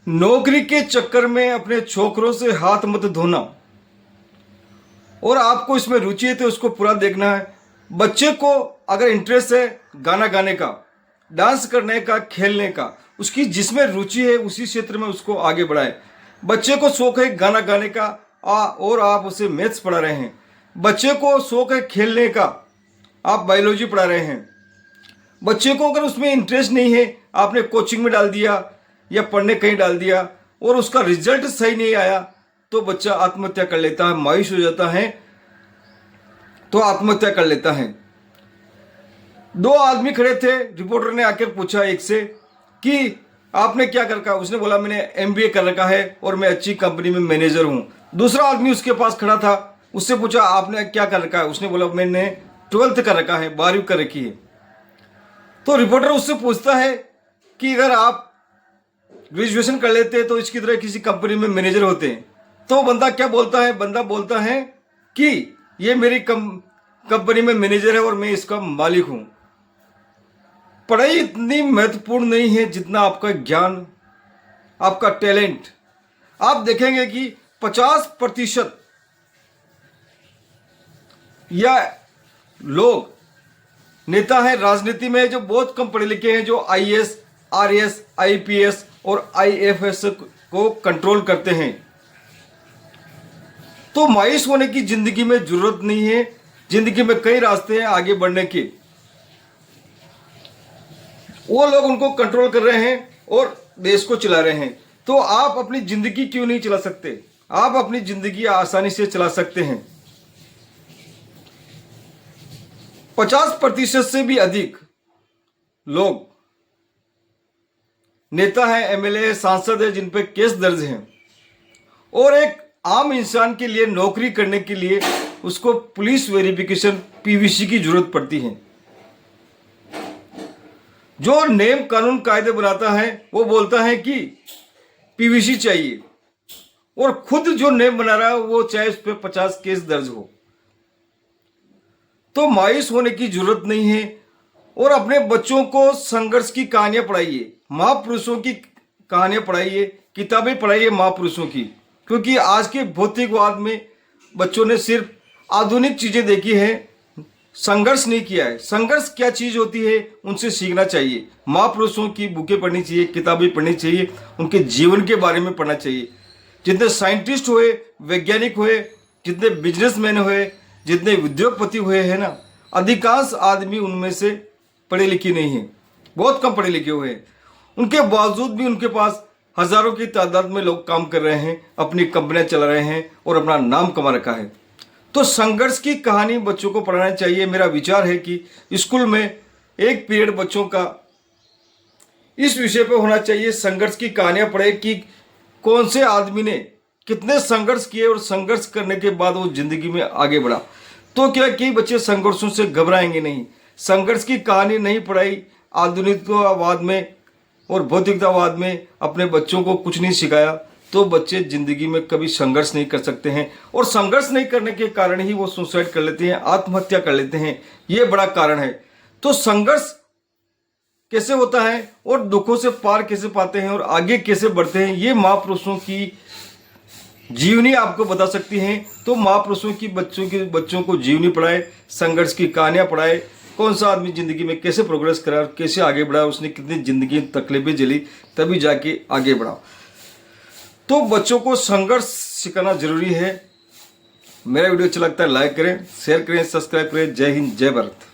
नौकरी के चक्कर में अपने छोकरों से हाथ मत धोना। और आपको इसमें रुचि है तो उसको पूरा देखना है। बच्चे को अगर इंटरेस्ट है गाना गाने का, डांस करने का, खेलने का, उसकी जिसमें रुचि है उसी क्षेत्र में उसको आगे बढ़ाए। बच्चे को शौक है गाना गाने का और आप उसे मैथ्स पढ़ा रहे हैं। बच्चे को शौक है खेलने का, आप बायोलॉजी पढ़ा रहे हैं। बच्चे को अगर उसमें इंटरेस्ट नहीं है, आपने कोचिंग में डाल दिया या पढ़ने कहीं डाल दिया और उसका रिजल्ट सही नहीं आया तो बच्चा आत्महत्या कर लेता है, मायूस हो जाता है तो आत्महत्या कर लेता है। दो आदमी खड़े थे, रिपोर्टर ने आकर पूछा एक से कि आपने क्या कर रखा है। उसने बोला मैंने एमबीए कर रखा है और मैं अच्छी कंपनी में मैनेजर हूं। दूसरा आदमी उसके पास खड़ा था, उससे पूछा आपने क्या कर रखा है। उसने बोला मैंने 12th कर रखा है, 12वीं कर रखी है। तो रिपोर्टर उससे पूछता है कि अगर आप ग्रेजुएशन कर लेते तो इसकी तरह किसी कंपनी में मैनेजर होते हैं। तो बंदा क्या बोलता है, बंदा बोलता है कि ये मेरी कंपनी में मैनेजर है और मैं इसका मालिक हूं। पढ़ाई इतनी महत्वपूर्ण नहीं है जितना आपका ज्ञान, आपका टैलेंट। आप देखेंगे कि 50% या लोग नेता हैं राजनीति में जो बहुत कम पढ़े लिखे हैं, जो आईएएस, आरएएस, आईपीएस और आईएफएस को कंट्रोल करते हैं। तो मायूस होने की जिंदगी में जरूरत नहीं है। जिंदगी में कई रास्ते हैं आगे बढ़ने के। वो लोग उनको कंट्रोल कर रहे हैं और देश को चला रहे हैं। तो आप अपनी जिंदगी क्यों नहीं चला सकते? आप अपनी जिंदगी आसानी से चला सकते हैं। 50% से भी अधिक लोग नेता हैं, एमएलए है, सांसद है, जिन पे केस दर्ज हैं। और एक आम इंसान के लिए नौकरी करने के लिए उसको पुलिस वेरिफिकेशन पीवीसी की जरूरत पड़ती है। जो नियम कानून कायदे बनाता है वो बोलता है कि पीवीसी चाहिए, और खुद जो नियम बना रहा है वो चाहे उस पर 50 केस दर्ज हो। तो मायूस होने की जरूरत नहीं है। और अपने बच्चों को संघर्ष की कहानियां पढ़ाइए, महापुरुषों की कहानियां पढ़ाइए, किताबें पढ़ाइए महापुरुषों की। क्योंकि आज के भौतिकवाद में बच्चों ने सिर्फ आधुनिक चीजें देखी है, संघर्ष नहीं किया है। संघर्ष क्या चीज होती है उनसे सीखना चाहिए। महापुरुषों की बुकें पढ़नी चाहिए, किताबें पढ़नी चाहिए, उनके जीवन के बारे में पढ़ना चाहिए। जितने साइंटिस्ट हुए, वैज्ञानिक हुए, जितने बिजनेसमैन हुए, जितने उद्योगपति हुए हैं ना, अधिकांश आदमी उनमें से पढ़े लिखे नहीं हैं, बहुत कम पढ़े लिखे हुए हैं। उनके बावजूद भी उनके पास हजारों की तादाद में लोग काम कर रहे हैं, अपनी कंपनियां चला रहे हैं और अपना नाम कमा रखा है। तो संघर्ष की कहानी बच्चों को पढ़ाना चाहिए। मेरा विचार है कि स्कूल में एक पीरियड बच्चों का इस विषय पर होना चाहिए, संघर्ष की कहानियां पढ़े कि कौन से आदमी ने कितने संघर्ष किए और संघर्ष करने के बाद वो जिंदगी में आगे बढ़ा। तो क्या कि बच्चे संघर्षों से घबराएंगे नहीं। संघर्ष की कहानी नहीं पढ़ाई, आधुनिकतावाद में और भौतिकतावाद में अपने बच्चों को कुछ नहीं सिखाया, तो बच्चे जिंदगी में कभी संघर्ष नहीं कर सकते हैं। और संघर्ष नहीं करने के कारण ही वो सुसाइड कर लेते हैं, आत्महत्या कर लेते हैं। ये बड़ा कारण है। तो संघर्ष कैसे होता है और दुखों से पार कैसे पाते हैं और आगे कैसे बढ़ते हैं, ये महापुरुषों की जीवनी आपको बता सकती हैं। तो महापुरुषों की बच्चों को जीवनी पढ़ाए, संघर्ष की कहानियां पढ़ाए, कौन सा आदमी जिंदगी में कैसे प्रोग्रेस करा और कैसे आगे बढ़ा, उसने कितनी जिंदगी तकलीफें झेली तभी जाके आगे बढ़ा। तो बच्चों को संघर्ष सिखाना जरूरी है। मेरा वीडियो अच्छा लगता है लाइक करें, शेयर करें, सब्सक्राइब करें। जय हिंद, जय भारत।